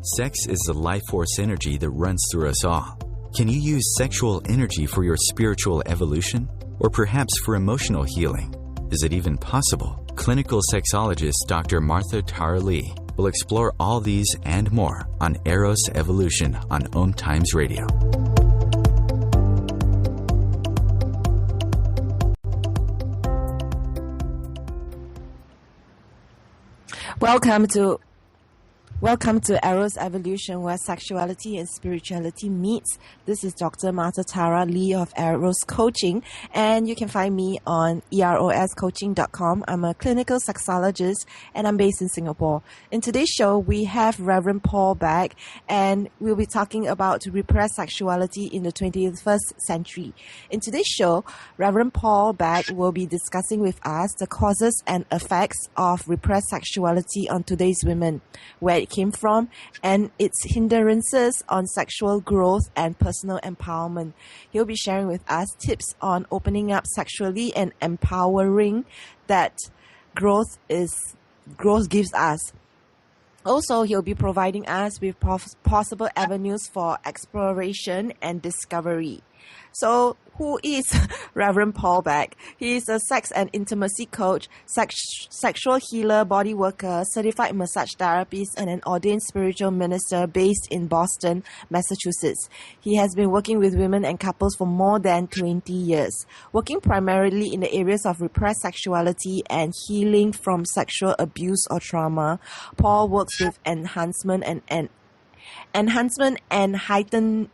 Sex is the life force energy that runs through us all. Can you use sexual energy for your spiritual evolution? Or perhaps for emotional healing? Is it even possible? Clinical sexologist Dr. Martha Tirelessly will explore all these and more on Eros Evolution on Om Times Radio. Welcome to Eros Evolution, where sexuality and spirituality meets. This is Dr. Martha Tara Lee of Eros Coaching, and you can find me on eroscoaching.com. I'm a clinical sexologist, and I'm based in Singapore. In today's show, we have Reverend Paul Bagge, and we'll be talking about repressed sexuality in the 21st century. In today's show, Reverend Paul Bagge will be discussing with us the causes and effects of repressed sexuality on today's women, where it came from, and its hindrances on sexual growth and personal empowerment. He'll be sharing with us tips on opening up sexually and empowering that growth gives us. Also, he'll be providing us with possible avenues for exploration and discovery. So, who is Reverend Paul Bagge? He is a sex and intimacy coach, sexual healer, bodyworker, certified massage therapist, and an ordained spiritual minister based in Boston, Massachusetts. He has been working with women and couples for more than 20 years, working primarily in the areas of repressed sexuality and healing from sexual abuse or trauma. Paul works with enhancement and heightened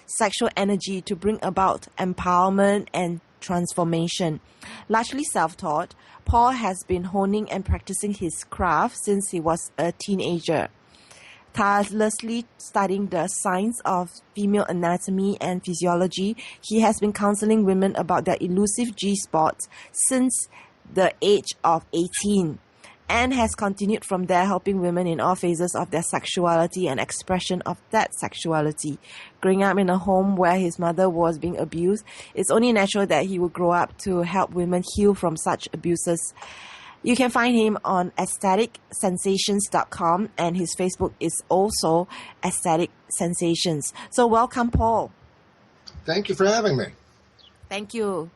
sexual energy to bring about empowerment and transformation. Largely self-taught, Paul has been honing and practicing his craft since he was a teenager. Tirelessly studying the science of female anatomy and physiology, he has been counseling women about their elusive G-spots since the age of 18. And has continued from there, helping women in all phases of their sexuality and expression of that sexuality. Growing up in a home where his mother was being abused, it's only natural that he would grow up to help women heal from such abuses. You can find him on ecstaticsensations.com, and his Facebook is also Ecstatic Sensations. So welcome, Paul. Thank you for having me. Thank you.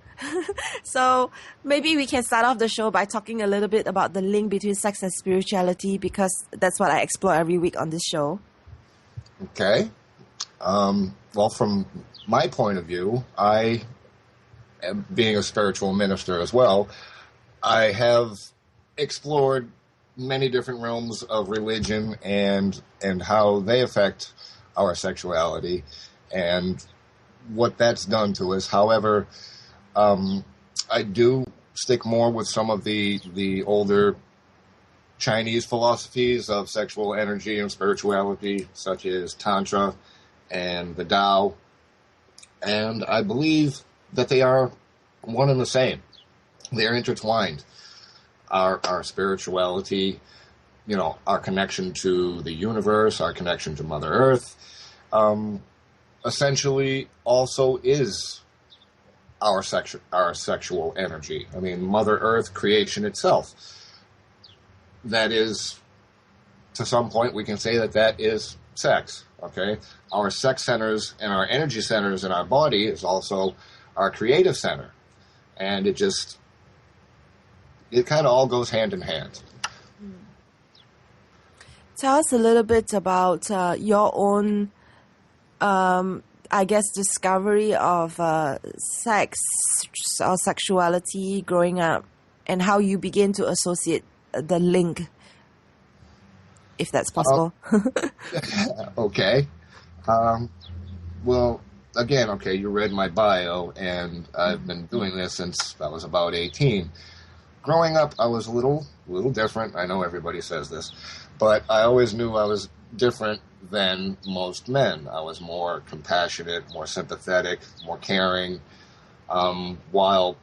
So maybe we can start off the show by talking a little bit about the link between sex and spirituality, because that's what I explore every week on this show. Okay. Well, from my point of view, I am being a spiritual minister as well. I have explored many different realms of religion and how they affect our sexuality and what that's done to us. However, I do stick more with some of the older Chinese philosophies of sexual energy and spirituality, such as Tantra and the Tao. And I believe that they are one and the same. They're intertwined. Our spirituality, our connection to the universe, our connection to Mother Earth, essentially also is our sexual energy. I mean, Mother Earth, creation itself. That is, to some point, we can say that is sex, okay? Our sex centers and our energy centers in our body is also our creative center. And it kind of all goes hand in hand. Tell us a little bit about your own discovery of sex or sexuality growing up, and how you begin to associate the link, if that's possible. Okay. Well, again, you read my bio, and I've been doing this since I was about 18. Growing up, I was a little different. I know everybody says this, but I always knew I was different than most men. I was more compassionate, more sympathetic, more caring, while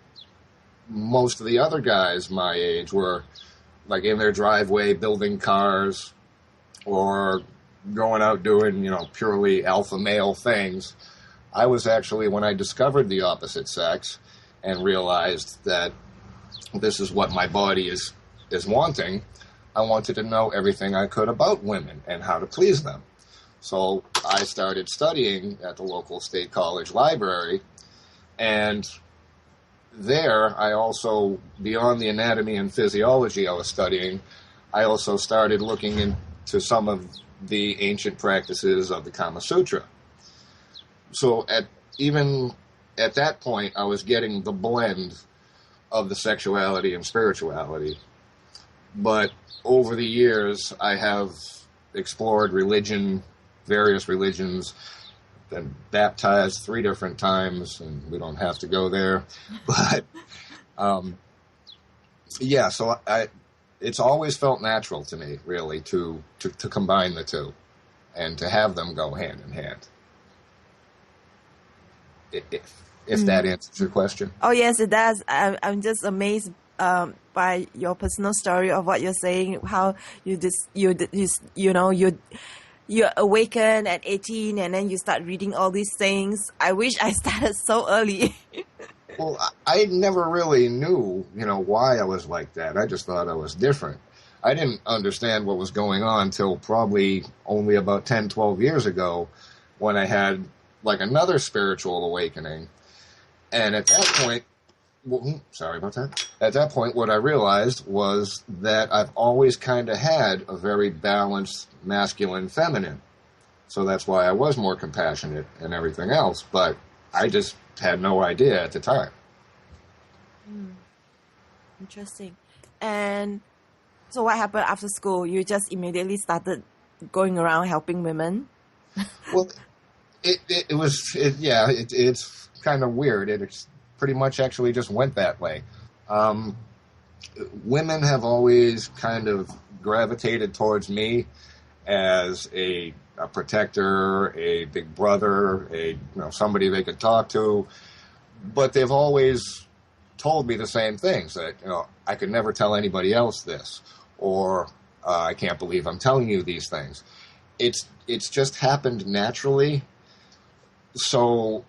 most of the other guys my age were like in their driveway building cars or going out doing, purely alpha male things. I was actually, when I discovered the opposite sex and realized that this is what my body is wanting, I wanted to know everything I could about women and how to please them. So I started studying at the local state college library, and there I also, beyond the anatomy and physiology I was studying, I also started looking into some of the ancient practices of the Kama Sutra. So even at that point, I was getting the blend of the sexuality and spirituality. But over the years, I have explored religion, various religions, been baptized 3 different times, and we don't have to go there. But yeah, so it's always felt natural to me, really, to combine the two and to have them go hand in hand. If that answers your question. Oh yes, it does. I'm just amazed by your personal story of what you're saying. How you awaken at 18 and then you start reading all these things. I wish I started so early. Well, I never really knew, why I was like that. I just thought I was different. I didn't understand what was going on till probably only about 10, 12 years ago when I had like another spiritual awakening. And at that point, sorry about that. At that point, what I realized was that I've always kind of had a very balanced masculine feminine. So that's why I was more compassionate and everything else. But I just had no idea at the time. Interesting. And so what happened after school? You just immediately started going around helping women? Well, it's kind of weird. It's pretty much actually just went that way. Women have always kind of gravitated towards me as a protector, a big brother, somebody they could talk to, but they've always told me the same things, that I could never tell anybody else this, or I can't believe I'm telling you these things. It's just happened naturally. So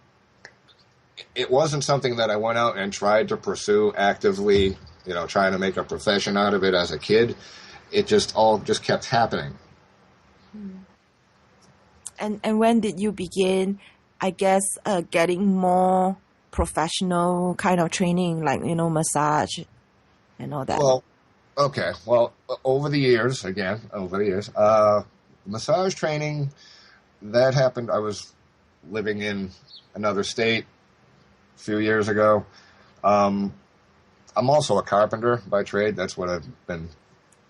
it wasn't something that I went out and tried to pursue actively, trying to make a profession out of it as a kid. It just kept happening. And when did you begin, I guess, getting more professional kind of training, like, massage and all that? Well, okay. Well, over the years, massage training, that happened. I was living in another state a few years ago. I'm also a carpenter by trade. That's what I've been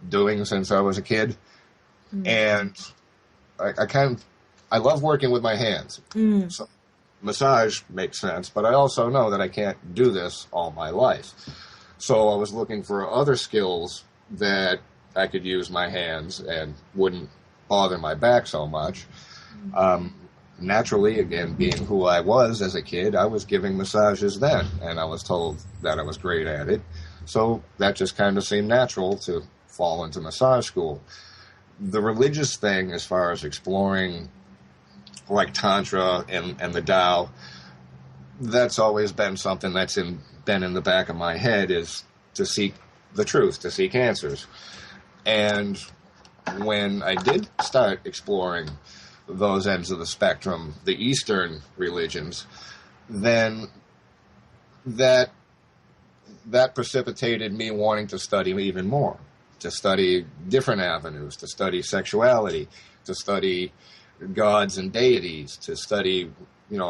doing since I was a kid. And I love working with my hands. So massage makes sense, but I also know that I can't do this all my life. So I was looking for other skills that I could use my hands and wouldn't bother my back so much. Naturally, again, being who I was as a kid, I was giving massages then, and I was told that I was great at it. So that just kind of seemed natural to fall into massage school. The religious thing, as far as exploring like Tantra and the Tao, that's always been something that's been in the back of my head, is to seek the truth, to seek answers. And when I did start exploring those ends of the spectrum, the Eastern religions, then that precipitated me wanting to study even more, to study different avenues, to study sexuality, to study gods and deities, to study,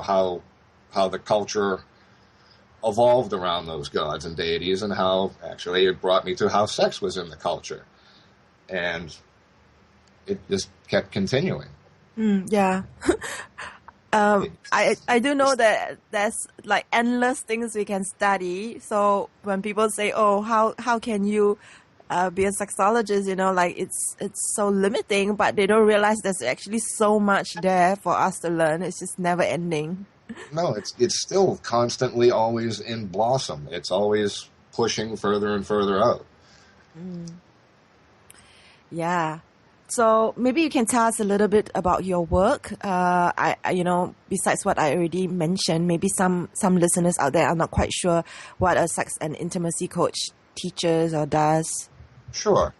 how the culture evolved around those gods and deities, and how actually it brought me to how sex was in the culture. And it just kept continuing. Yeah. I do know that there's like endless things we can study. So when people say, "Oh, how can you be a sexologist?" it's so limiting, but they don't realize there's actually so much there for us to learn. It's just never ending. No, it's still constantly always in blossom. It's always pushing further and further out. Yeah. So maybe you can tell us a little bit about your work. Besides what I already mentioned, maybe some listeners out there are not quite sure what a sex and intimacy coach teaches or does. Sure.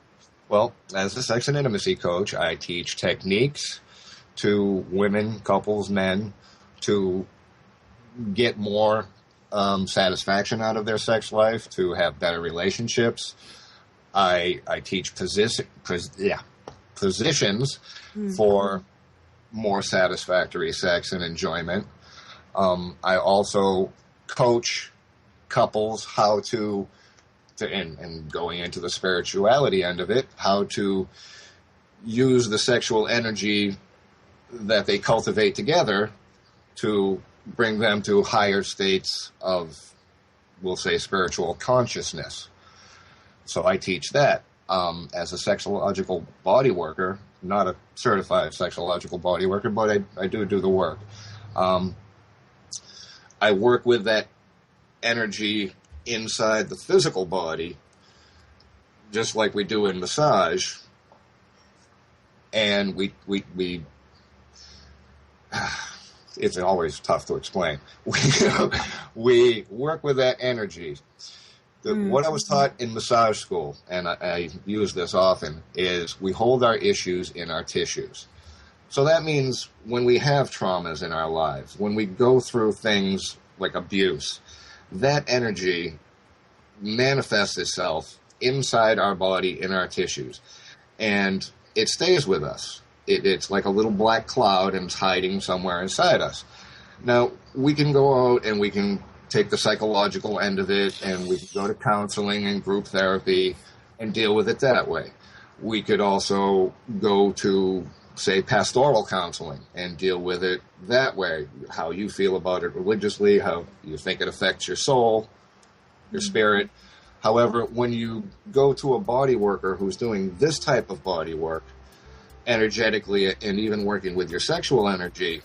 Well, as a sex and intimacy coach, I teach techniques to women, couples, men to get more satisfaction out of their sex life, to have better relationships. I teach positions for more satisfactory sex and enjoyment. I also coach couples how to and going into the spirituality end of it, how to use the sexual energy that they cultivate together to bring them to higher states of, we'll say, spiritual consciousness. So I teach that as a sexological body worker, not a certified sexological body worker, but I do the work. I work with that energy inside the physical body, just like we do in massage, and we it's always tough to explain. We work with that energy. What I was taught in massage school, and I use this often, is we hold our issues in our tissues. So that means when we have traumas in our lives, when we go through things like abuse, that energy manifests itself inside our body, in our tissues, and it stays with us. It's like a little black cloud, and it's hiding somewhere inside us. Now, we can go out and we can take the psychological end of it, and we can go to counseling and group therapy and deal with it that way. We could also go to, say, pastoral counseling and deal with it that way, how you feel about it religiously, how you think it affects your soul, your spirit. However, when you go to a body worker who's doing this type of body work, energetically, and even working with your sexual energy,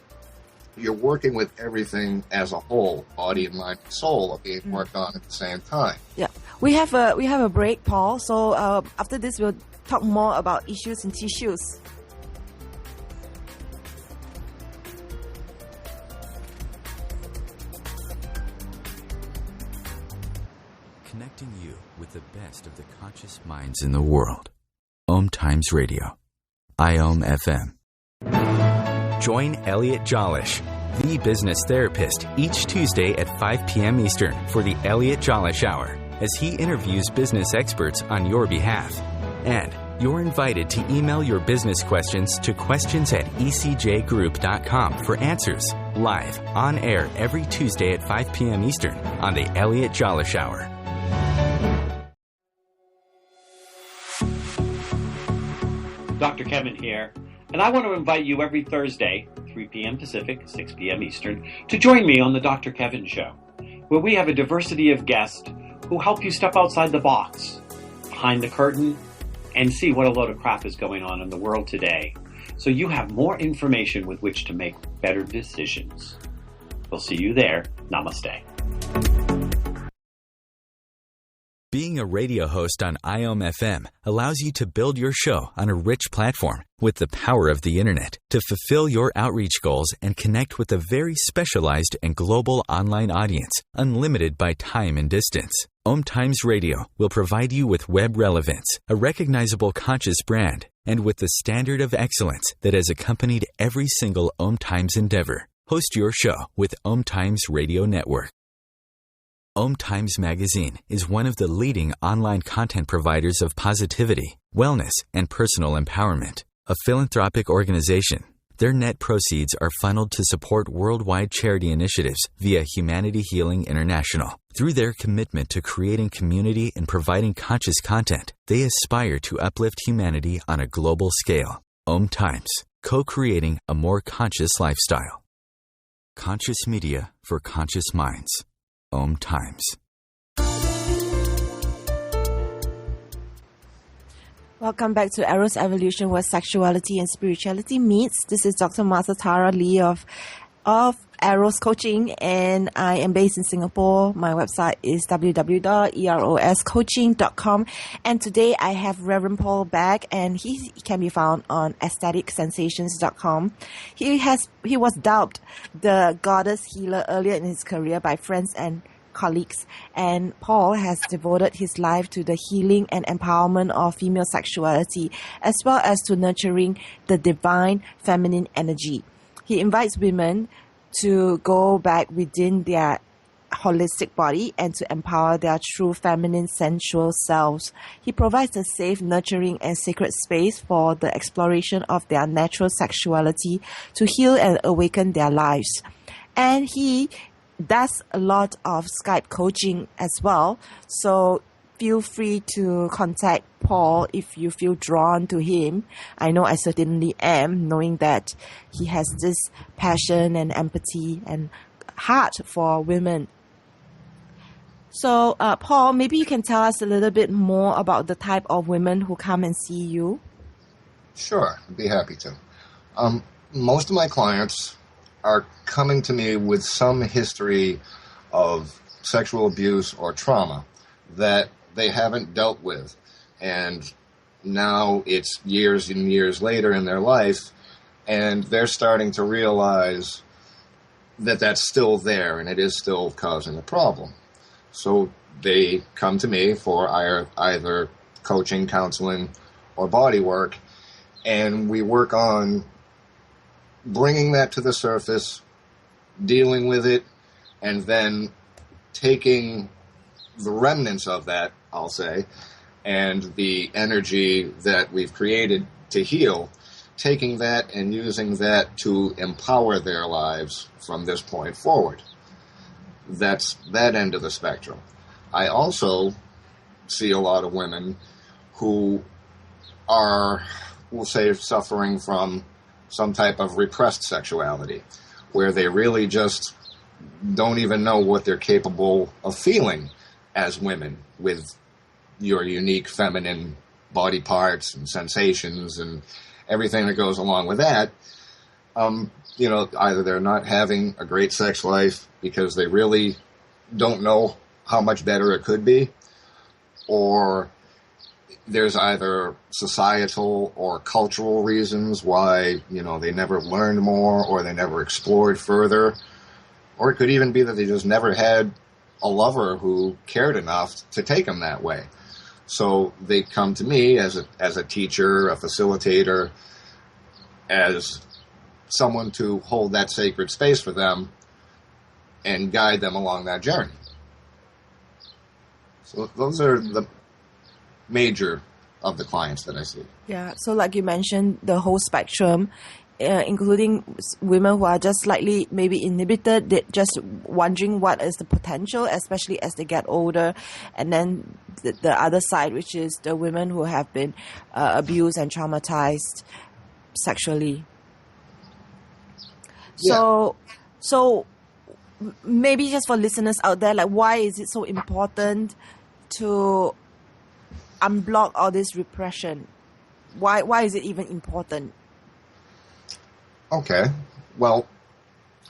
you're working with everything as a whole, body and mind and soul are being worked on at the same time. Yeah, we have a break, Paul. So after this, we'll talk more about issues and tissues. Connecting you with the best of the conscious minds in the world. Om Times Radio. IOM FM. Join Elliot Jollish, the business therapist, each Tuesday at 5 p.m. Eastern for the Elliot Jollish Hour, as he interviews business experts on your behalf. And you're invited to email your business questions to questions@ecjgroup.com for answers, live, on air every Tuesday at 5 p.m. Eastern on the Elliot Jollish Hour. Dr. Kevin here, and I want to invite you every Thursday, 3 p.m. Pacific, 6 p.m. Eastern, to join me on The Dr. Kevin Show, where we have a diversity of guests who help you step outside the box, behind the curtain, and see what a load of crap is going on in the world today, so you have more information with which to make better decisions. We'll see you there. Namaste. Being a radio host on IOM FM allows you to build your show on a rich platform with the power of the internet to fulfill your outreach goals and connect with a very specialized and global online audience, unlimited by time and distance. Om Times Radio will provide you with web relevance, a recognizable conscious brand, and with the standard of excellence that has accompanied every single Om Times endeavor. Host your show with Om Times Radio Network. Om Times Magazine is one of the leading online content providers of positivity, wellness, and personal empowerment. A philanthropic organization, their net proceeds are funneled to support worldwide charity initiatives via Humanity Healing International. Through their commitment to creating community and providing conscious content, they aspire to uplift humanity on a global scale. Om Times, co-creating a more conscious lifestyle. Conscious media for conscious minds. Om Times. Welcome back to Eros Evolution, where sexuality and spirituality meets. This is Dr. Martha Tara Lee of Eros Coaching, and I am based in Singapore. My website is www.eroscoaching.com, and today I have Reverend Paul Bagge, and he can be found on aestheticsensations.com. He was dubbed the goddess healer earlier in his career by friends and colleagues, and Paul has devoted his life to the healing and empowerment of female sexuality, as well as to nurturing the divine feminine energy. He invites women to go back within their holistic body and to empower their true feminine sensual selves. He provides a safe, nurturing, and sacred space for the exploration of their natural sexuality to heal and awaken their lives. And he does a lot of Skype coaching as well. So feel free to contact Paul if you feel drawn to him. I know I certainly am, knowing that he has this passion and empathy and heart for women. So, Paul, maybe you can tell us a little bit more about the type of women who come and see you. Sure, I'd be happy to. Most of my clients are coming to me with some history of sexual abuse or trauma that they haven't dealt with. And now it's years and years later in their life, and they're starting to realize that that's still there and it is still causing a problem. So they come to me for either coaching, counseling, or body work, and we work on bringing that to the surface, dealing with it, and then taking the remnants of that, I'll say, and the energy that we've created to heal, taking that and using that to empower their lives from this point forward. That's that end of the spectrum. I also see a lot of women who are, we'll say, suffering from some type of repressed sexuality, where they really just don't even know what they're capable of feeling as women with your unique feminine body parts and sensations and everything that goes along with that. Either they're not having a great sex life because they really don't know how much better it could be, or there's either societal or cultural reasons why, they never learned more or they never explored further, or it could even be that they just never had a lover who cared enough to take them that way. So they come to me as a teacher, a facilitator, as someone to hold that sacred space for them and guide them along that journey. So those are the major of the clients that I see. Yeah, so like you mentioned, the whole spectrum, including women who are just slightly maybe inhibited, they're just wondering what is the potential, especially as they get older. And then the other side, which is the women who have been abused and traumatized sexually. So maybe just for listeners out there, like, why is it so important to unblock all this repression? Why is it even important? Okay, well,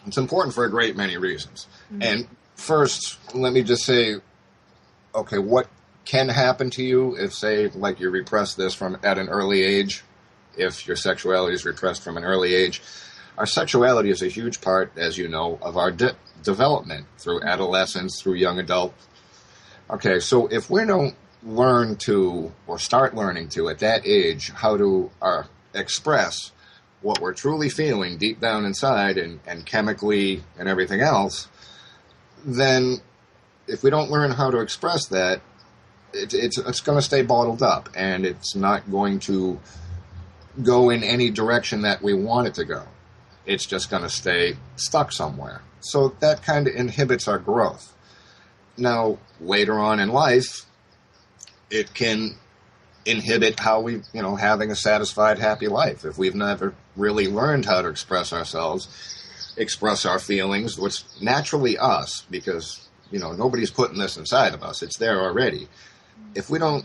it's important for a great many reasons. Mm-hmm. And first, let me just say, okay, what can happen to you if, say, like you repress this at an early age, if your sexuality is repressed from an early age? Our sexuality is a huge part, as you know, of our development through adolescence, through young adult. Okay, so if we don't learn to, or start learning to, at that age, how to express what we're truly feeling deep down inside and chemically and everything else, then if we don't learn how to express that, it's going to stay bottled up, and it's not going to go in any direction that we want it to go. It's just going to stay stuck somewhere. So that kind of inhibits our growth. Now, later on in life, it can inhibit how we, having a satisfied, happy life. If we've never really learned how to express ourselves, express our feelings, what's naturally us, because, nobody's putting this inside of us. It's there already. If we don't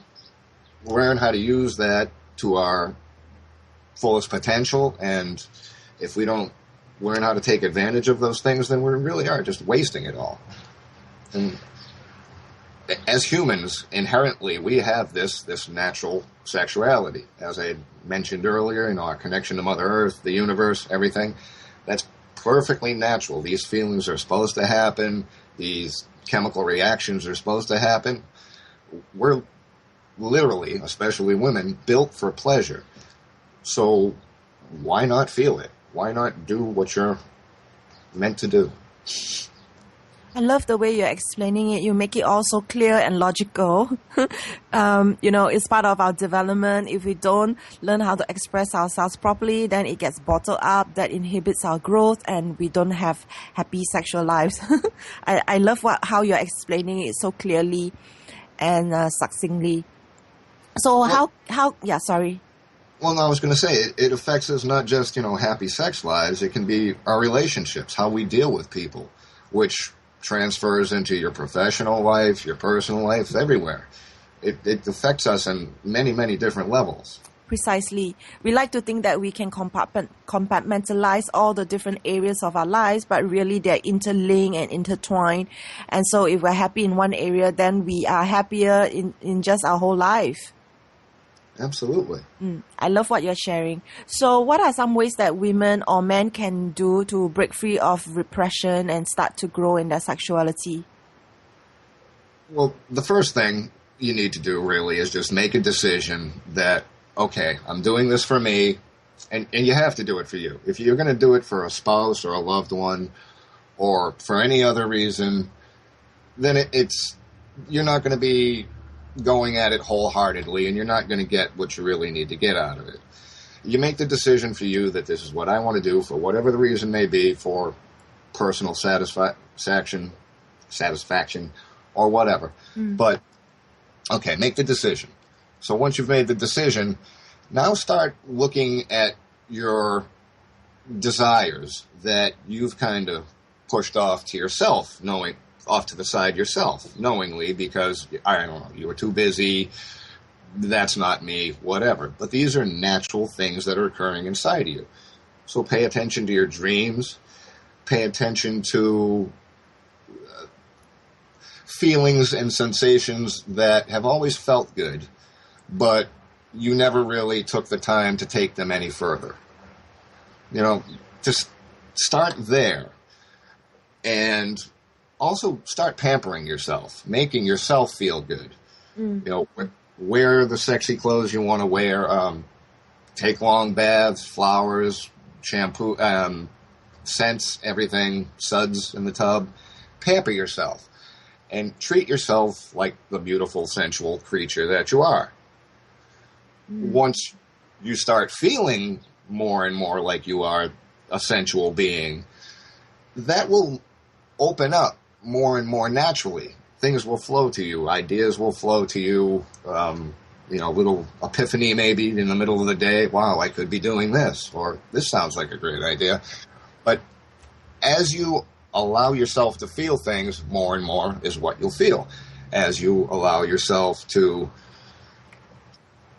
learn how to use that to our fullest potential, and if we don't learn how to take advantage of those things, then we really are just wasting it all. And as humans, inherently, we have this natural sexuality. As I mentioned earlier, our connection to Mother Earth, the universe, everything, that's perfectly natural. These feelings are supposed to happen. These chemical reactions are supposed to happen. We're literally, especially women, built for pleasure. So why not feel it? Why not do what you're meant to do? I love the way you're explaining it. You make it all so clear and logical. It's part of our development. If we don't learn how to express ourselves properly, then it gets bottled up. That inhibits our growth, and we don't have happy sexual lives. I love how you're explaining it so clearly and succinctly. So sorry. Well, no, I was going to say, it affects us not just, happy sex lives. It can be our relationships, how we deal with people, which transfers into your professional life, your personal life, everywhere. It affects us in many, many different levels. Precisely. We like to think that we can compartmentalize all the different areas of our lives, but really they're interlinked and intertwined. And so if we're happy in one area, then we are happier in just our whole life. Absolutely. I love what you're sharing. So what are some ways that women or men can do to break free of repression and start to grow in their sexuality? Well, the first thing you need to do really is just make a decision that, okay, I'm doing this for me, and you have to do it for you. If you're going to do it for a spouse or a loved one or for any other reason, then you're not going to be going at it wholeheartedly, and you're not going to get what you really need to get out of it. You make the decision for you that this is what I want to do for whatever the reason may be, for personal satisfaction or whatever. But, okay, make the decision. So once you've made the decision, now start looking at your desires that you've kind of pushed off to yourself, off to the side yourself, knowingly, because, I don't know, you were too busy, that's not me, whatever. But these are natural things that are occurring inside of you. So pay attention to your dreams, pay attention to feelings and sensations that have always felt good, but you never really took the time to take them any further. Just start there. And also start pampering yourself, making yourself feel good. Wear the sexy clothes you want to wear. Take long baths, flowers, shampoo, scents, everything, suds in the tub. Pamper yourself and treat yourself like the beautiful, sensual creature that you are. Once you start feeling more and more like you are a sensual being, that will open up more and more naturally. Things will flow to you. Ideas will flow to you. Little epiphany maybe in the middle of the day. Wow, I could be doing this, or this sounds like a great idea. But as you allow yourself to feel things, more and more is what you'll feel. As you allow yourself to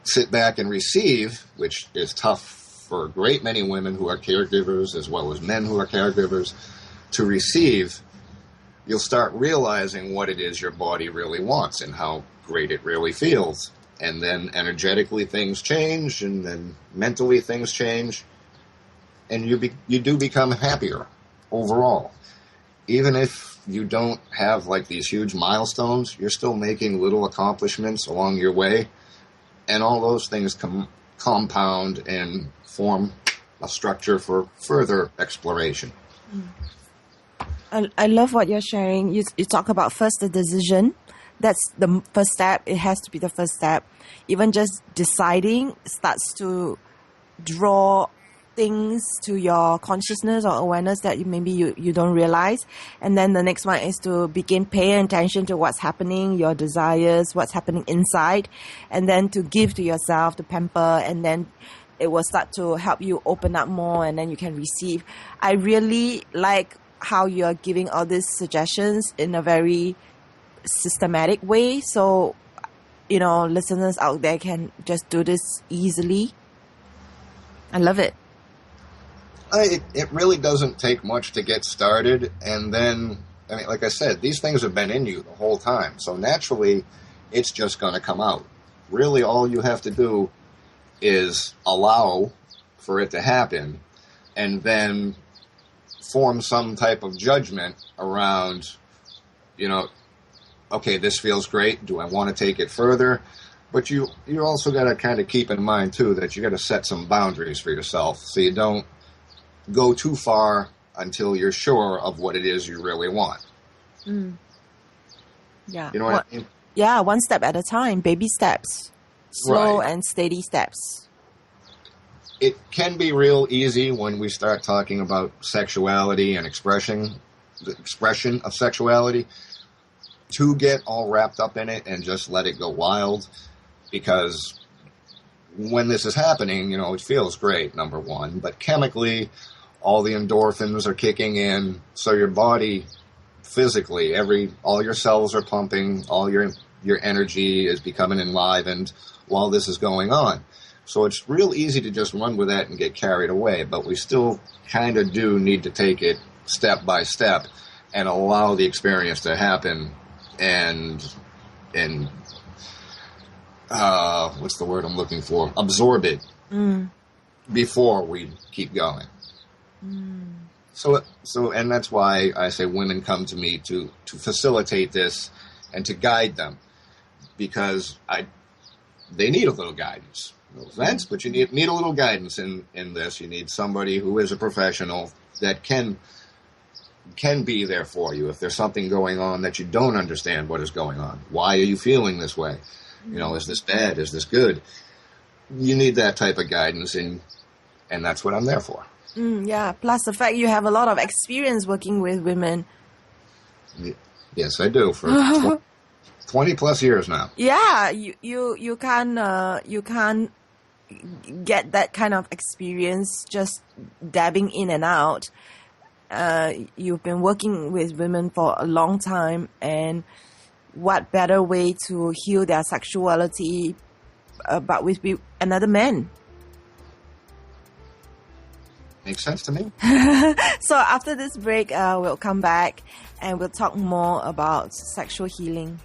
sit back and receive, which is tough for a great many women who are caregivers as well as men who are caregivers, to receive, you'll start realizing what it is your body really wants and how great it really feels. And then energetically things change, and then mentally things change, and you do become happier overall. Even if you don't have like these huge milestones, you're still making little accomplishments along your way, and all those things compound and form a structure for further exploration. I love what you're sharing. You talk about first the decision. That's the first step. It has to be the first step. Even just deciding starts to draw things to your consciousness or awareness that you don't realize. And then the next one is to begin paying attention to what's happening, your desires, what's happening inside, and then to give to yourself, to pamper, and then it will start to help you open up more, and then you can receive. I really like how you're giving all these suggestions in a very systematic way, so listeners out there can just do this easily. I love it. It really doesn't take much to get started, and then, like I said, these things have been in you the whole time, so naturally it's just going to come out. Really, all you have to do is allow for it to happen, and then form some type of judgment around okay, this feels great. Do I want to take it further? But you also got to kind of keep in mind, too, that you got to set some boundaries for yourself so you don't go too far until you're sure of what it is you really want. Mm. Yeah. You know what I mean? Yeah, one step at a time, baby steps, slow Right. and steady steps. It can be real easy when we start talking about sexuality and the expression of sexuality, to get all wrapped up in it and just let it go wild. Because when this is happening, it feels great, number one. But chemically, all the endorphins are kicking in, so your body physically, all your cells are pumping, all your energy is becoming enlivened while this is going on. So it's real easy to just run with that and get carried away, but we still kind of do need to take it step by step and allow the experience to happen and what's the word I'm looking for? Absorb it before we keep going. So, and that's why I say women come to me to facilitate this and to guide them, because they need a little guidance. No offense, but you need a little guidance in this. You need somebody who is a professional that can be there for you if there's something going on that you don't understand what is going on. Why are you feeling this way? Is this bad? Is this good? You need that type of guidance, and that's what I'm there for. Yeah, plus the fact you have a lot of experience working with women. Yes, I do, for 20 plus years now. Yeah, you can't get that kind of experience just dabbing in and out. You've been working with women for a long time, and what better way to heal their sexuality but with another man? Makes sense to me. So after this break, we'll come back and we'll talk more about sexual healing.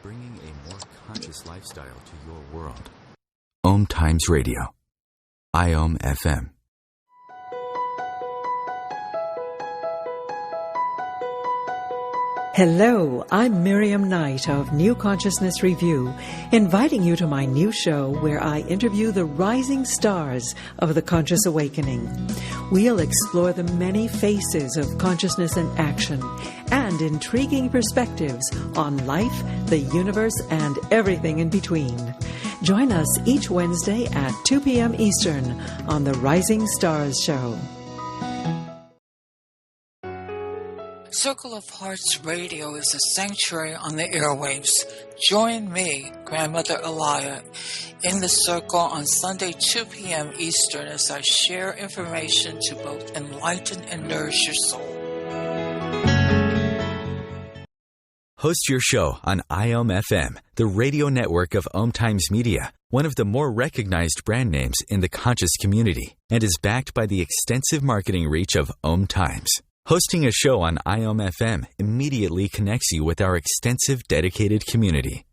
Bringing a more conscious lifestyle to your world. Om Times Radio. IOM FM. Hello, I'm Miriam Knight of New Consciousness Review, inviting you to my new show where I interview the rising stars of the conscious awakening. We'll explore the many faces of consciousness in action and intriguing perspectives on life, the universe, and everything in between. Join us each Wednesday at 2 p.m. Eastern on the Rising Stars Show. Circle of Hearts Radio is a sanctuary on the airwaves. Join me, Grandmother Elia, in the circle on Sunday 2 p.m. Eastern as I share information to both enlighten and nourish your soul. Host your show on IOM FM, the radio network of Om Times Media, one of the more recognized brand names in the conscious community, and is backed by the extensive marketing reach of Om Times. Hosting a show on IOM FM immediately connects you with our extensive, dedicated community.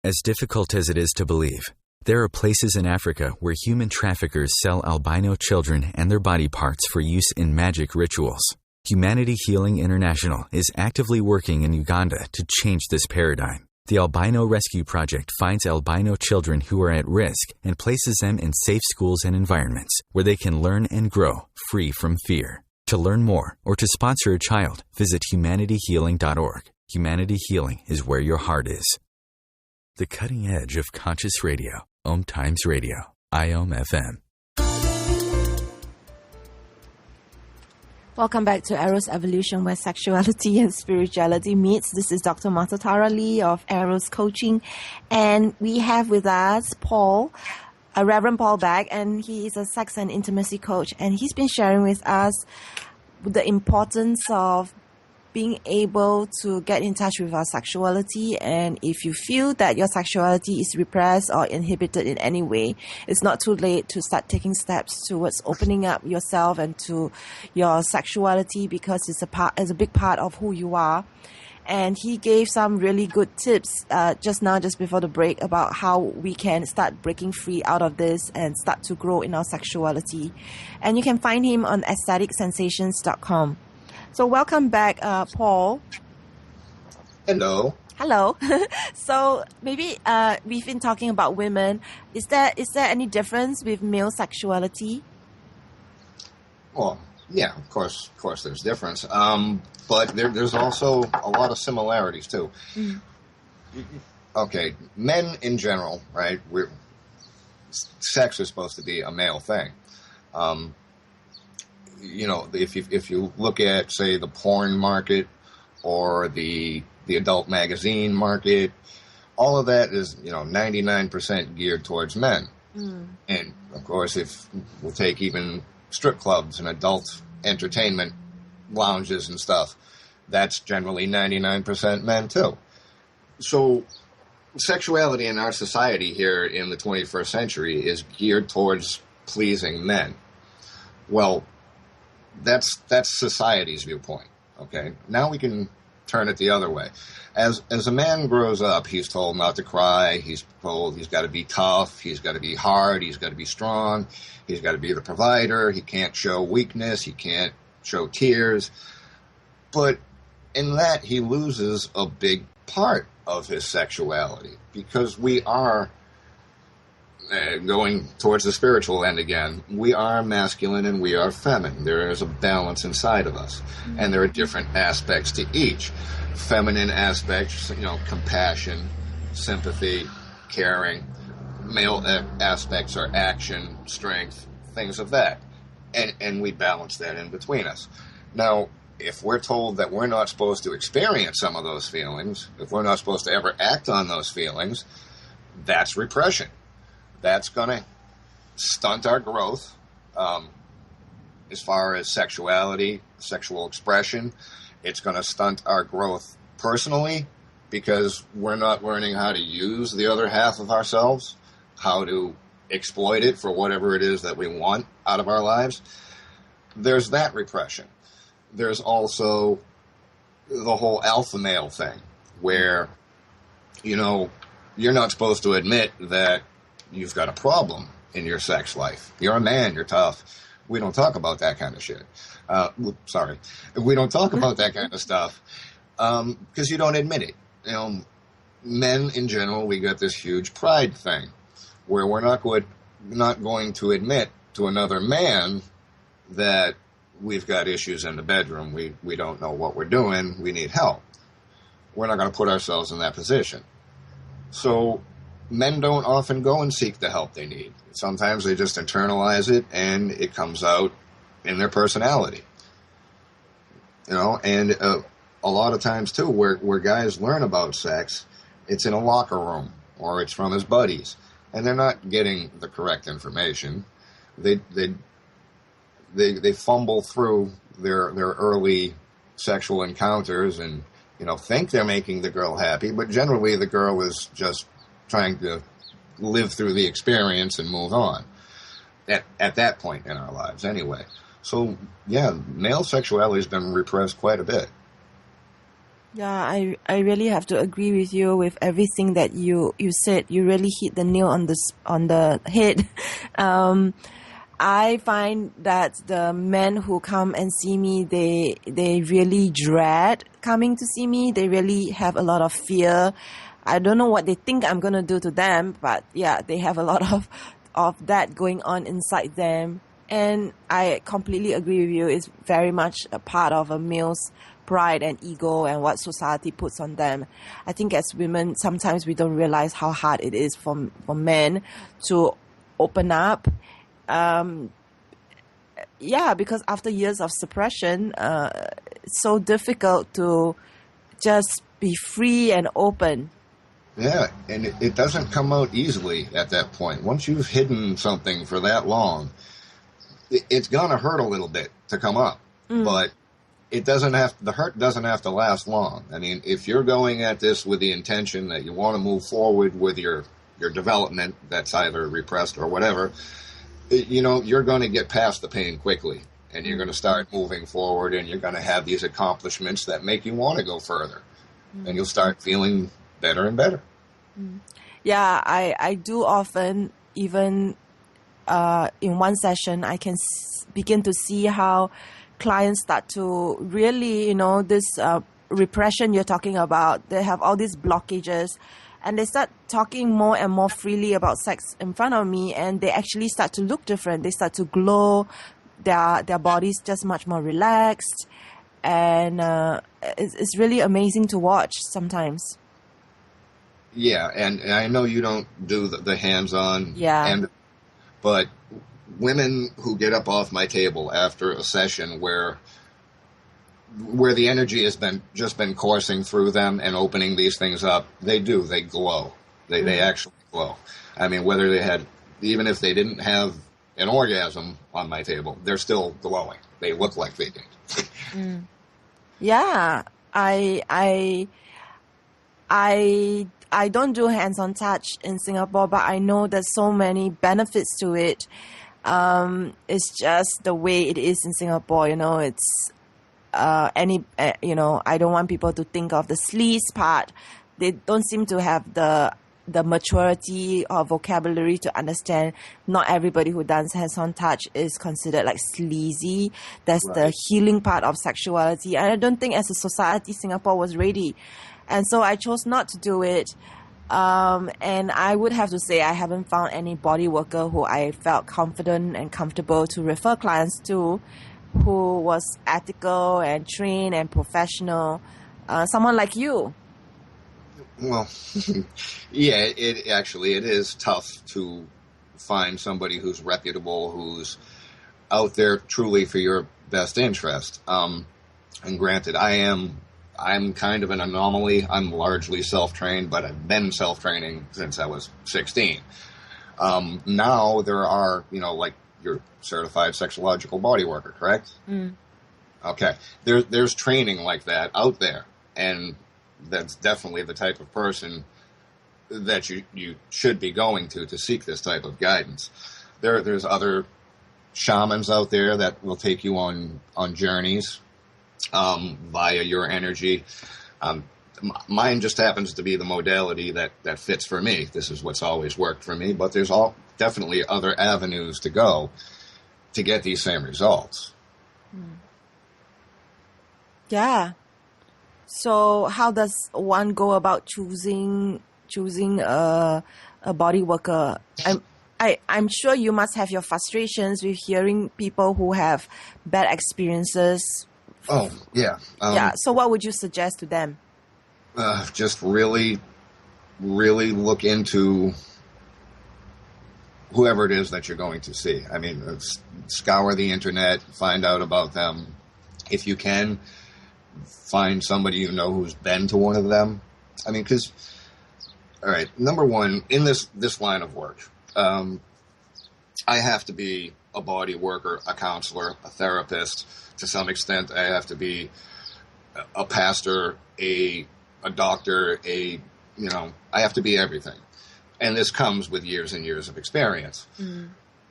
As difficult as it is to believe, there are places in Africa where human traffickers sell albino children and their body parts for use in magic rituals. Humanity Healing International is actively working in Uganda to change this paradigm. The Albino Rescue Project finds albino children who are at risk and places them in safe schools and environments where they can learn and grow free from fear. To learn more or to sponsor a child, visit humanityhealing.org. Humanity Healing is where your heart is. The cutting edge of conscious radio. Om Times Radio. IOM FM. Welcome back to Eros Evolution, where sexuality and spirituality meets. This is Dr. Martha Tara Lee of Eros Coaching, and we have with us Paul, Reverend Paul Bagge, and he is a sex and intimacy coach, and he's been sharing with us the importance of being able to get in touch with our sexuality. And if you feel that your sexuality is repressed or inhibited in any way, it's not too late to start taking steps towards opening up yourself and to your sexuality, because it's a big part of who you are. And he gave some really good tips just before the break, about how we can start breaking free out of this and start to grow in our sexuality. And you can find him on aestheticsensations.com. So welcome back, Paul. Hello. Hello. So maybe we've been talking about women. Is there any difference with male sexuality? Well, yeah, of course there's difference. But there's also a lot of similarities too. Mm. Okay, men in general, right? Sex is supposed to be a male thing. If you look at, say, the porn market or the adult magazine market, all of that is 99% geared towards men. Mm. And of course, if we'll take even strip clubs and adult entertainment lounges and stuff, that's generally 99% men too. So sexuality in our society here in the 21st century is geared towards pleasing men. Well, that's society's viewpoint. Okay, now we can turn it the other way. As a man grows up, he's told not to cry. He's told he's got to be tough. He's got to be hard. He's got to be strong. He's got to be the provider. He can't show weakness. He can't show tears. But in that, he loses a big part of his sexuality, because we are going towards the spiritual end again. We are masculine and we are feminine. There is a balance inside of us, and there are different aspects to each. Feminine aspects, compassion, sympathy, caring. Male aspects are action, strength, things of that. And we balance that in between us. Now, if we're told that we're not supposed to experience some of those feelings, if we're not supposed to ever act on those feelings, that's repression. That's going to stunt our growth as far as sexuality, sexual expression. It's going to stunt our growth personally, because we're not learning how to use the other half of ourselves, how to exploit it for whatever it is that we want out of our lives. There's that repression. There's also the whole alpha male thing, where, you're not supposed to admit that you've got a problem in your sex life. You're a man, you're tough. We don't talk about that kind of shit. We don't talk about that kind of stuff because you don't admit it. Men in general, we got this huge pride thing where we're not going to admit to another man that we've got issues in the bedroom. We don't know what we're doing. We need help. We're not going to put ourselves in that position. So men don't often go and seek the help they need. Sometimes they just internalize it, and it comes out in their personality. And a lot of times too, where guys learn about sex, it's in a locker room or it's from his buddies, and they're not getting the correct information. They fumble through their early sexual encounters and think they're making the girl happy, but generally the girl is just trying to live through the experience and move on at that point in our lives anyway. So yeah, male sexuality has been repressed quite a bit. Yeah, I really have to agree with you with everything that you said. You really hit the nail on the head. I find that the men who come and see me, they really dread coming to see me. They really have a lot of fear. I don't know what they think I'm going to do to them, but yeah, they have a lot of that going on inside them. And I completely agree with you. It's very much a part of a male's pride and ego and what society puts on them. I think as women, sometimes we don't realize how hard it is for men to open up. Because after years of suppression, it's so difficult to just be free and open. Yeah, and it doesn't come out easily at that point. Once you've hidden something for that long, it's going to hurt a little bit to come up. Mm. But the hurt doesn't have to last long. I mean, if you're going at this with the intention that you want to move forward with your development, that's either repressed or whatever, you're going to get past the pain quickly, and you're going to start moving forward, and you're going to have these accomplishments that make you want to go further, and you'll start feeling better and better. Yeah, I do often, even in one session, I can begin to see how clients start to really, this repression you're talking about, they have all these blockages, and they start talking more and more freely about sex in front of me, and they actually start to look different. They start to glow. Their body's just much more relaxed, and it's really amazing to watch sometimes. Yeah, and I know you don't do the hands-on, but women who get up off my table after a session where the energy has just been coursing through them and opening these things up, they glow. They actually glow. I mean, even if they didn't have an orgasm on my table, they're still glowing. They look like they did. Yeah, I don't do hands-on touch in Singapore, but I know there's so many benefits to it. It's just the way it is in Singapore, it's I don't want people to think of the sleaze part. They don't seem to have the maturity or vocabulary to understand not everybody who does hands-on touch is considered like sleazy. That's right. The healing part of sexuality. And I don't think as a society Singapore was ready. And so I chose not to do it. And I would have to say I haven't found any body worker who I felt confident and comfortable to refer clients to, who was ethical and trained and professional. Someone like you. Well, yeah, it is tough to find somebody who's reputable, who's out there truly for your best interest. And granted, I'm kind of an anomaly. I'm largely self-trained, but I've been self-training since I was 16. Now there are, like you're certified sexological bodyworker, correct? Okay. There's training like that out there, and that's definitely the type of person that you should be going to seek this type of guidance. There's other shamans out there that will take you on journeys via your energy. Mine just happens to be the modality that fits for me. This is what's always worked for me, but there's definitely other avenues to go to get these same results. Yeah. So how does one go about choosing a body worker? I'm sure you must have your frustrations with hearing people who have bad experiences. Oh, yeah. So what would you suggest to them? Just really, really look into whoever it is that you're going to see. I mean, scour the internet, find out about them. If you can, find somebody who's been to one of them. I mean, because, all right, number one, in this line of work, I have to be a body worker, a counselor, a therapist. To some extent, I have to be a pastor, a doctor, I have to be everything. And this comes with years and years of experience.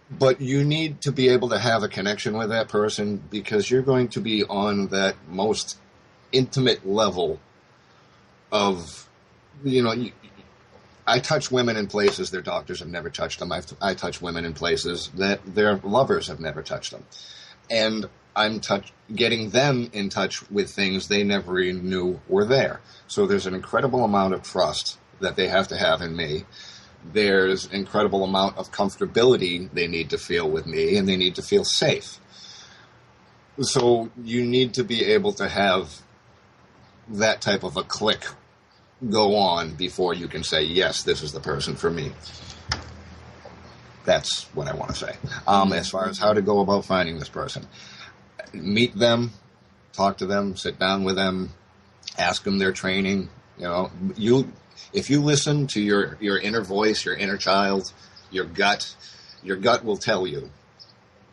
But you need to be able to have a connection with that person, because you're going to be on that most intimate level of, I touch women in places their doctors have never touched them. I touch women in places that their lovers have never touched them. And I'm getting them in touch with things they never even knew were there. So there's an incredible amount of trust that they have to have in me. There's an incredible amount of comfortability they need to feel with me, and they need to feel safe. So you need to be able to have that type of a click go on before you can say, yes, this is the person for me. That's what I want to say. As far as how to go about finding this person, meet them, talk to them, sit down with them, ask them their training. If you listen to your inner voice, your inner child, your gut will tell you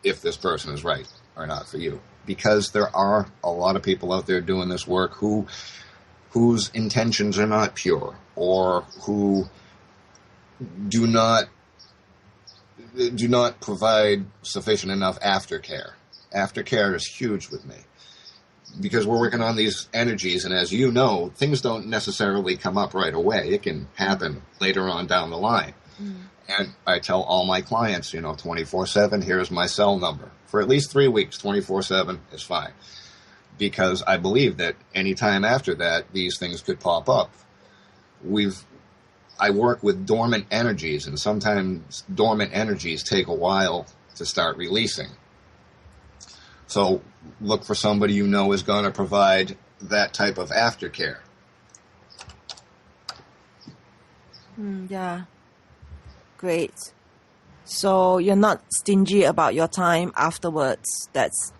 if this person is right or not for you. because there are a lot of people out there doing this work whose intentions are not pure, or who do not provide sufficient enough aftercare. Aftercare is huge with me, because we're working on these energies, and as you know, things don't necessarily come up right away. It can happen later on down the line. And I tell all my clients, 24/7, here's my cell number. For at least 3 weeks, 24/7 is fine. Because I believe that any time after that, these things could pop up. I work with dormant energies, and sometimes dormant energies take a while to start releasing. So look for somebody you know is going to provide that type of aftercare. Yeah. Great. So you're not stingy about your time afterwards. That's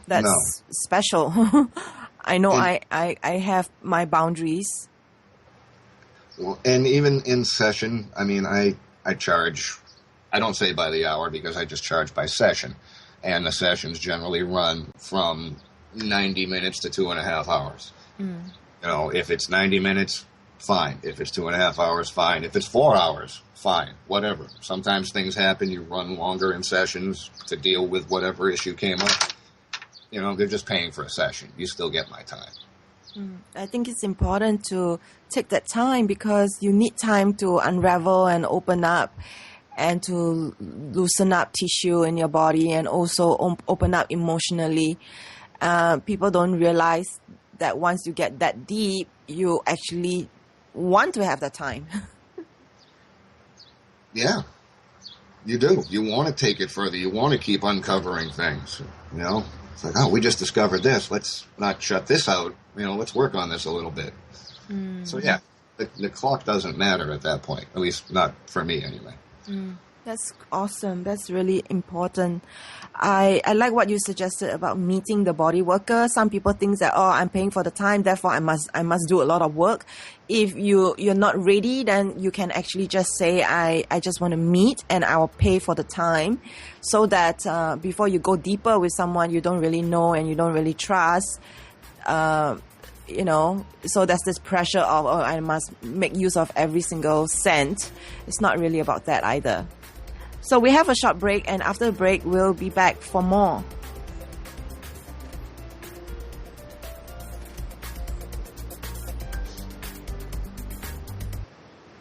No. special. I know I have my boundaries. Well, and even in session, I charge, I don't say by the hour because I just charge by session. And the sessions generally run from 90 minutes to 2.5 hours. If it's 90 minutes, fine. If it's 2.5 hours, fine. If it's 4 hours, fine. Whatever. Sometimes things happen. You run longer in sessions to deal with whatever issue came up. They're just paying for a session. You still get my time. I think it's important to take that time, because you need time to unravel and open up, and to loosen up tissue in your body, and also open up emotionally. People don't realize that once you get that deep, you actually want to have the time. Yeah, you do. You want to take it further. You want to keep uncovering things. It's like, we just discovered this. Let's not shut this out. Let's work on this a little bit. So yeah, the clock doesn't matter at that point. At least not for me, anyway. That's awesome. That's really important. I like what you suggested about meeting the body worker. Some people think that, I'm paying for the time, therefore I must do a lot of work. If you're not ready, then you can actually just say, I just want to meet, and I will pay for the time, so that before you go deeper with someone you don't really know and you don't really trust, so there's this pressure of, I must make use of every single cent. It's not really about that either. So we have a short break, and after the break, we'll be back for more.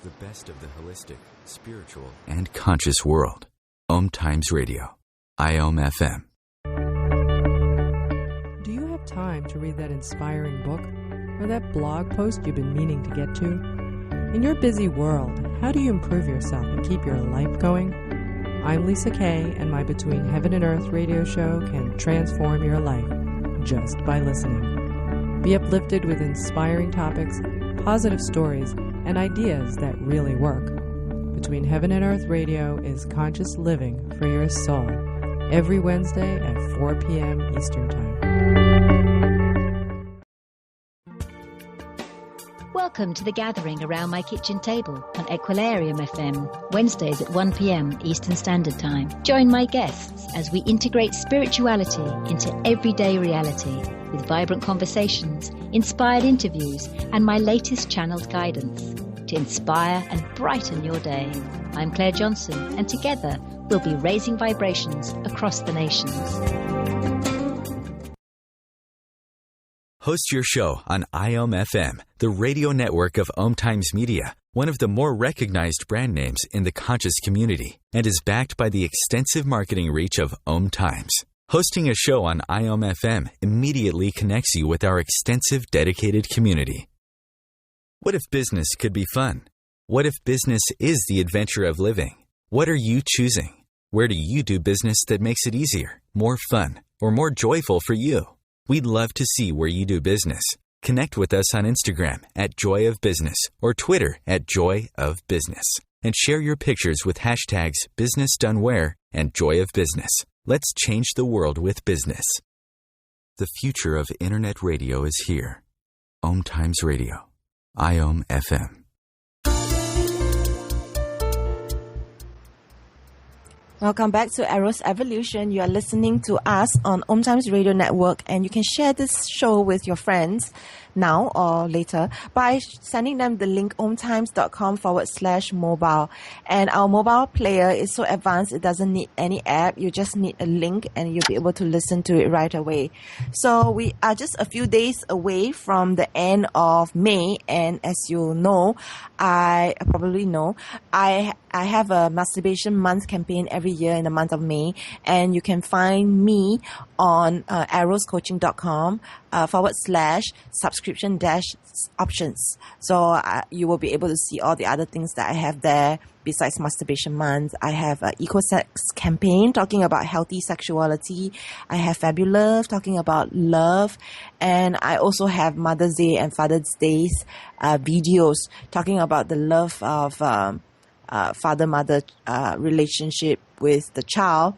The best of the holistic, spiritual, and conscious world. Om Times Radio. IOM FM. Do you have time to read that inspiring book, or that blog post you've been meaning to get to? In your busy world, how do you improve yourself and keep your life going? I'm Lisa Kay, and my Between Heaven and Earth radio show can transform your life just by listening. Be uplifted with inspiring topics, positive stories, and ideas that really work. Between Heaven and Earth radio is conscious living for your soul, every Wednesday at 4 p.m. Eastern Time. Welcome to the gathering around my kitchen table on Equilarium FM, Wednesdays at 1 p.m. Eastern Standard Time. Join my guests as we integrate spirituality into everyday reality with vibrant conversations, inspired interviews, and my latest channeled guidance to inspire and brighten your day. I'm Claire Johnson, and together we'll be raising vibrations across the nations. Host your show on IOM FM, the radio network of Om Times Media, one of the more recognized brand names in the conscious community, and is backed by the extensive marketing reach of Om Times. Hosting a show on IOM FM immediately connects you with our extensive dedicated community. What if business could be fun? What if business is the adventure of living? What are you choosing? Where do you do business that makes it easier, more fun, or more joyful for you? We'd love to see where you do business. Connect with us on Instagram at Joy of Business or Twitter at Joy of Business, and share your pictures with hashtags BusinessDoneWhere and Joy of Business. Let's change the world with business. The future of internet radio is here. Om Times Radio. IOM FM. Welcome back to Eros Evolution. You are listening to us on Om Times Radio Network, and you can share this show with your friends now or later by sending them the link omtimes.com/mobile. And our mobile player is so advanced, it doesn't need any app. You just need a link and you'll be able to listen to it right away. So we are just a few days away from the end of May, and as you know, I have a masturbation month campaign every year in the month of May, and you can find me on arrowscoaching.com /subscription-options. So you will be able to see all the other things that I have there besides masturbation month. I have an eco-sex campaign talking about healthy sexuality. I have Fabulous talking about love. And I also have Mother's Day and Father's Day's videos talking about the love of father-mother relationship with the child.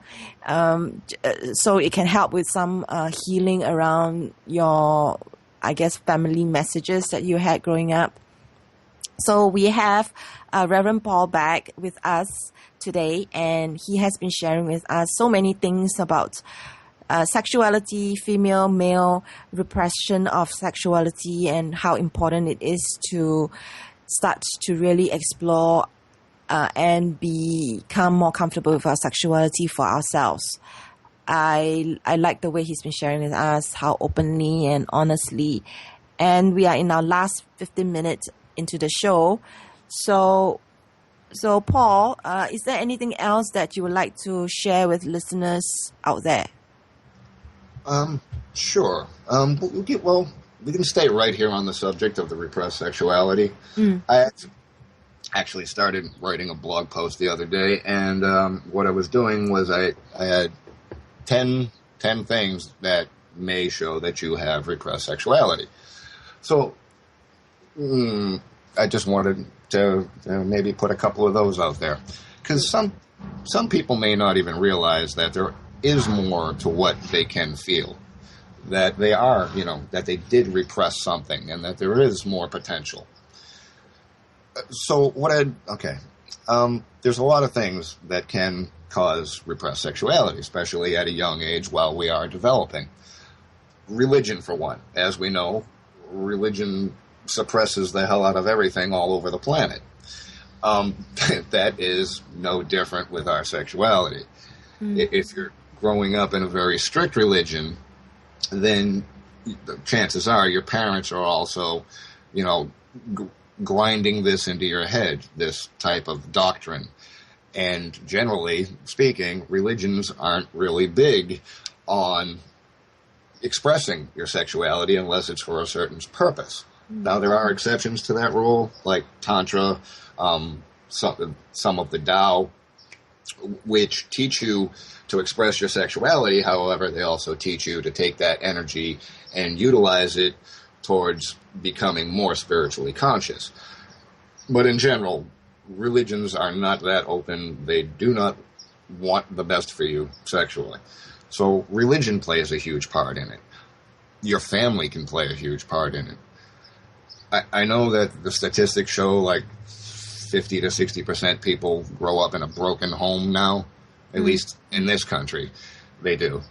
So it can help with some healing around your, family messages that you had growing up. So we have Reverend Paul Bagge with us today, and he has been sharing with us so many things about sexuality, female, male, repression of sexuality, and how important it is to start to really explore and become more comfortable with our sexuality for ourselves. I like the way he's been sharing with us, how openly and honestly. And we are in our last 15 minutes into the show. So Paul, is there anything else that you would like to share with listeners out there? Sure. Well, we can stay right here on the subject of the repressed sexuality. I actually started writing a blog post the other day, and what I was doing was I had 10 things that may show that you have repressed sexuality. So I just wanted to maybe put a couple of those out there, because some people may not even realize that there is more to what they can feel, that they are, that they did repress something, and that there is more potential. So there's a lot of things that can cause repressed sexuality, especially at a young age while we are developing. Religion, for one. As we know, religion suppresses the hell out of everything all over the planet. That is no different with our sexuality. If you're growing up in a very strict religion, then the chances are your parents are also, grinding this into your head, this type of doctrine. And generally speaking, religions aren't really big on expressing your sexuality unless it's for a certain purpose. Now, there are exceptions to that rule, like Tantra, some of the Tao, which teach you to express your sexuality. However, they also teach you to take that energy and utilize it towards becoming more spiritually conscious. But in general, religions are not that open. They do not want the best for you sexually. So religion plays a huge part in it. Your family can play a huge part in it. I know that the statistics show like 50 to 60% people grow up in a broken home now, at least in this country, they do.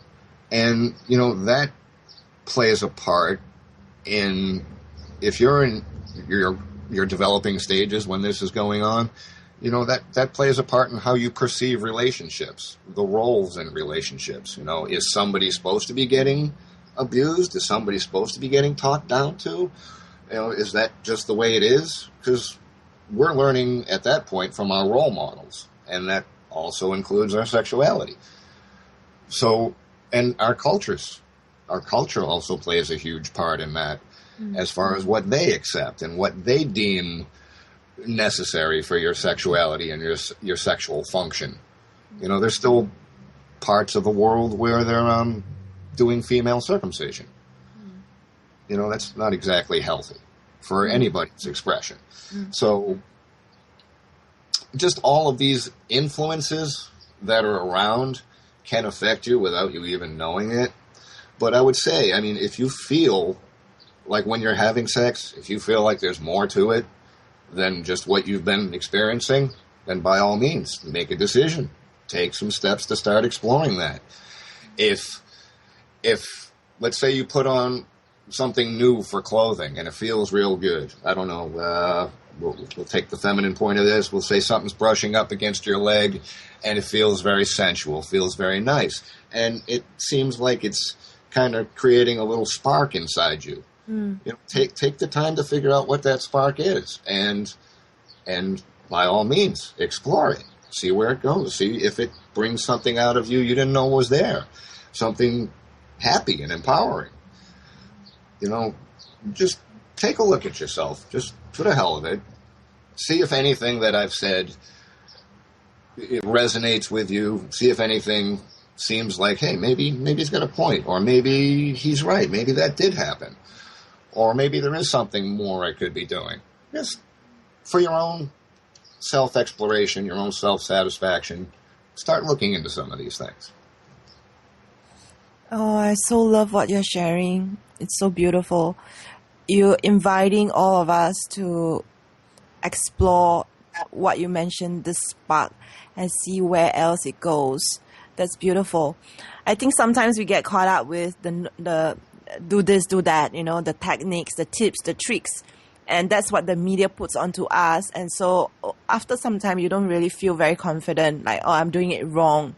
And, that plays a part in, if you're in your developing stages when this is going on, that plays a part in how you perceive relationships, the roles in relationships. Is somebody supposed to be getting abused? Is somebody supposed to be getting talked down to? Is that just the way it is? Because we're learning at that point from our role models, and that also includes our sexuality. So, and our cultures. Our culture also plays a huge part in that, as far as what they accept and what they deem necessary for your sexuality and your sexual function. There's still parts of the world where they're doing female circumcision. That's not exactly healthy for anybody's expression. So just all of these influences that are around can affect you without you even knowing it. But I would say, if you feel like when you're having sex, if you feel like there's more to it, than just what you've been experiencing, then by all means, make a decision. take some steps to start exploring that. If let's say you put on something new for clothing and it feels real good, I don't know, we'll take the feminine point of this. We'll say something's brushing up against your leg and it feels very sensual, feels very nice. And it seems like it's kind of creating a little spark inside you. You know, take the time to figure out what that spark is, and by all means, explore it. See where it goes. See if it brings something out of you didn't know was there. Something happy and empowering. You know, just take a look at yourself, just for the hell of it. See if anything that I've said, it resonates with you. See if anything seems like, hey, maybe he's got a point, or maybe he's right. Maybe that did happen. Or maybe there is something more I could be doing. Just for your own self-exploration, your own self-satisfaction, start looking into some of these things. Oh, I so love what you're sharing. It's so beautiful. You're inviting all of us to explore what you mentioned, this spark, and see where else it goes. That's beautiful. I think sometimes we get caught up with the do this, do that, you know, the techniques, the tips, the tricks. And that's what the media puts onto us. And so after some time, you don't really feel very confident, like, oh, I'm doing it wrong.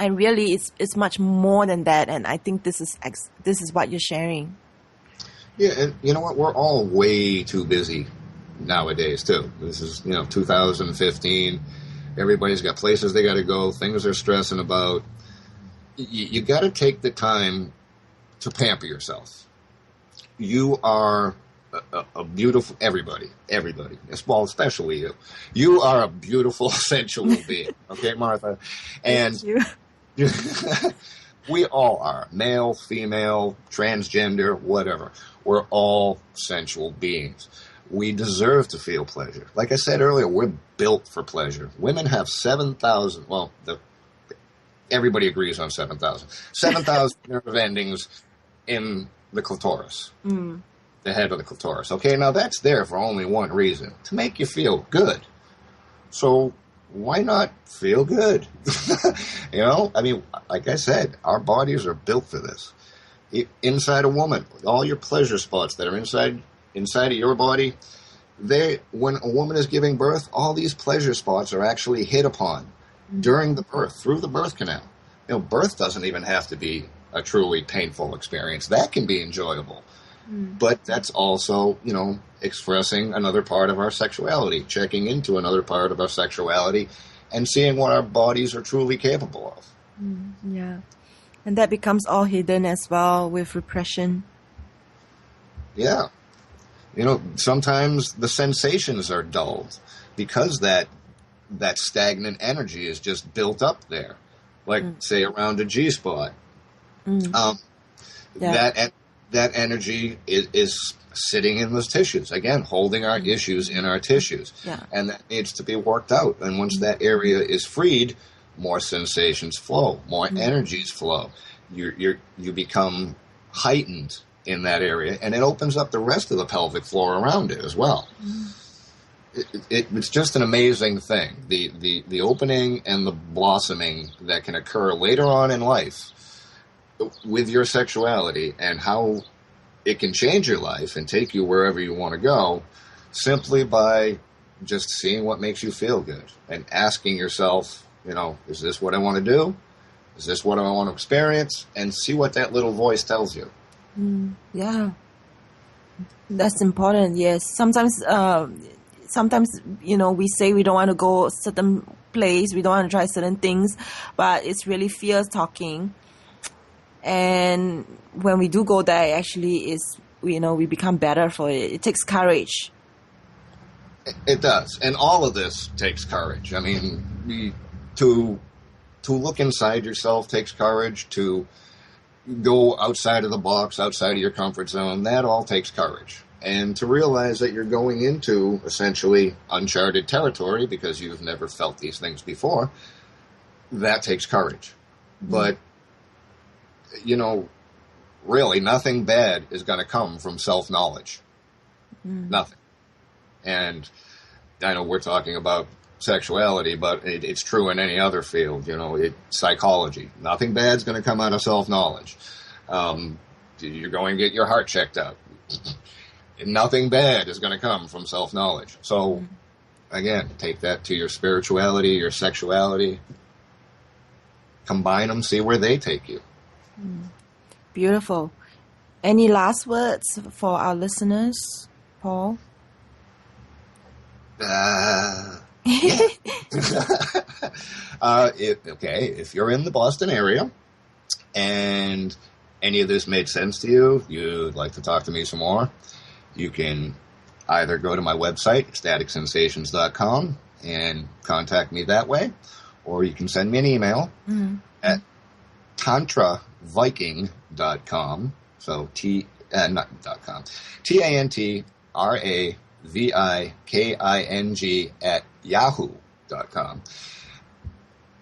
And really, it's much more than that. And I think this is what you're sharing. Yeah, and you know what? We're all way too busy nowadays, too. This is, 2015. Everybody's got places they got to go, things they're stressing about. You got to take the time to pamper yourself. You are a beautiful, everybody, well, especially you. You are a beautiful, sensual being. Okay, Martha? And Thank you. We all are, male, female, transgender, whatever. We're all sensual beings. We deserve to feel pleasure. Like I said earlier, we're built for pleasure. Women have 7,000, everybody agrees on 7,000. 7,000 nerve endings in the clitoris, the head of the clitoris. Okay, now that's there for only one reason, to make you feel good. So why not feel good? Like I said, our bodies are built for this. Inside a woman, all your pleasure spots that are inside of your body, when a woman is giving birth, all these pleasure spots are actually hit upon during the birth, through the birth canal. Birth doesn't even have to be a truly painful experience. That can be enjoyable. But that's also, expressing another part of our sexuality, checking into another part of our sexuality, and seeing what our bodies are truly capable of. Yeah. And that becomes all hidden as well with repression. Yeah. Sometimes the sensations are dulled because that stagnant energy is just built up there. Like, say, around a G-spot. That energy is sitting in those tissues, again, holding our issues in our tissues. Yeah. And that needs to be worked out. And once that area is freed, more sensations flow, more energies flow. You become heightened in that area, and it opens up the rest of the pelvic floor around it as well. It's just an amazing thing, the opening and the blossoming that can occur later on in life with your sexuality, and how it can change your life and take you wherever you want to go, simply by just seeing what makes you feel good and asking yourself, is this what I want to do? Is this what I want to experience? And see what that little voice tells you. Yeah, that's important. Yes, sometimes we say we don't want to go a certain place, we don't want to try certain things, but it's really fear talking. And when we do go there, it actually is, we become better for it. It takes courage. It does, and all of this takes courage. I mean, to look inside yourself takes courage. To go outside of the box, outside of your comfort zone, that all takes courage. And to realize that you're going into essentially uncharted territory because you've never felt these things before, that takes courage. But, really nothing bad is going to come from self-knowledge. Nothing. And I know we're talking about sexuality, but it's true in any other field. Psychology. Nothing bad's going to come out of self-knowledge. You're going to get your heart checked out. Nothing bad is going to come from self-knowledge. So, again, take that to your spirituality, your sexuality. Combine them, see where they take you. Beautiful. Any last words for our listeners, Paul? If you're in the Boston area and any of this made sense to you, you'd like to talk to me some more, you can either go to my website, ecstaticsensations.com, and contact me that way, or you can send me an email at tantraviking.com. So not .com, TANTRAVIKING at yahoo.com.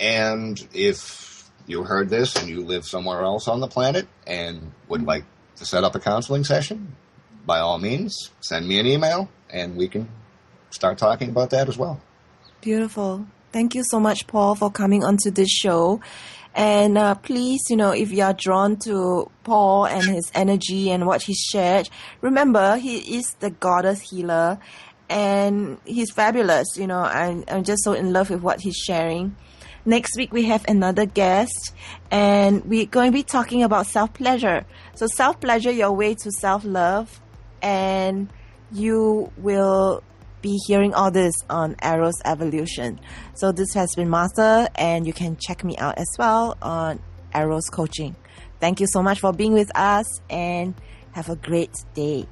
And if you heard this and you live somewhere else on the planet and would like to set up a counseling session, by all means, send me an email and we can start talking about that as well. Beautiful. Thank you so much, Paul, for coming onto this show. And please, if you are drawn to Paul and his energy and what he shared, remember, he is the goddess healer and he's fabulous. I'm just so in love with what he's sharing. Next week, we have another guest and we're going to be talking about self-pleasure. So self-pleasure, your way to self-love, and you will be hearing all this on Eros Evolution. So this has been Martha, and you can check me out as well on Eros Coaching. Thank you so much for being with us, and have a great day.